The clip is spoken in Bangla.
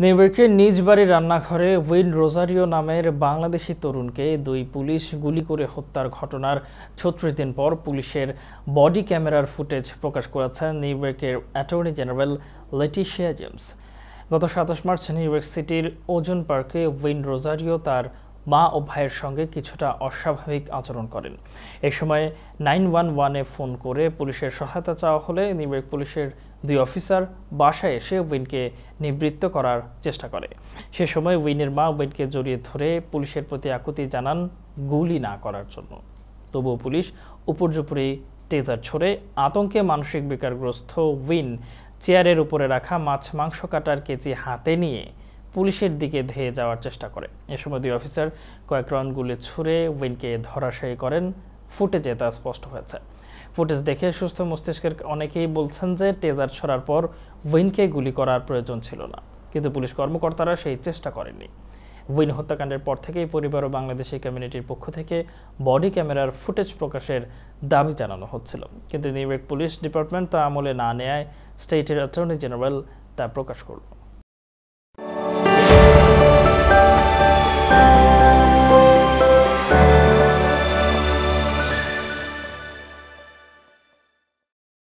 নিউইয়র্কের নিজ বাড়ির রান্নাঘরে উইন রোজারিও নামের বাংলাদেশি তরুণকে দুই পুলিশ গুলি করে হত্যার ঘটনার ৩৬ দিন পর পুলিশের বডি ক্যামেরার ফুটেজ প্রকাশ করেছেন নিউইয়র্কের অ্যাটর্নি জেনারেল লেটিশিয়া জেমস। গত ২৭ মার্চ নিউইয়র্ক সিটির ওজন পার্কে উইন রোজারিও তার মা ও ভাইয়ের সঙ্গে কিছুটা অস্বাভাবিক আচরণ করেন। এই সময় 911-এ ফোন করে পুলিশের সহায়তা চাওয়া হলে নিউইয়র্ক পুলিশের দুই অফিসার বাসায় এসে উইনকে নিবৃত্ত করার চেষ্টা করে। সে সময় উইনের মা উইনকে জড়িয়ে ধরে পুলিশের প্রতি আকুতি জানান গুলি না করার জন্য। তবুও পুলিশ উপর্যুপরি টেজার ছোড়ে। আতঙ্কে মানসিক বিকারগ্রস্ত উইন চেয়ারের উপরে রাখা মাংস কাটার কেচি হাতে নিয়ে পুলিশের দিকে ধেয়ে যাওয়ার চেষ্টা করে। এ সময় দুই অফিসার কয়েক রাউন্ড গুলি ছুড়ে উইনকে ধরাশায়ী করেন। ফুটেজে তা স্পষ্ট হয়েছে। ফুটেজ দেখে সুস্থ মস্তিষ্কের অনেকেই বলছেন যে টেজার ছড়ার পর উইনকে গুলি করার প্রয়োজন ছিল না, কিন্তু পুলিশ কর্মকর্তারা সেই চেষ্টা করেননি। উইন হত্যাকাণ্ডের পর থেকেই পরিবার ও বাংলাদেশি কমিউনিটির পক্ষ থেকে বডি ক্যামেরার ফুটেজ প্রকাশের দাবি জানানো হচ্ছিল, কিন্তু নিউইয়র্ক পুলিশ ডিপার্টমেন্ট তা আমলে না নেয় স্টেটের অ্যাটর্নি জেনারেল তা প্রকাশ করল।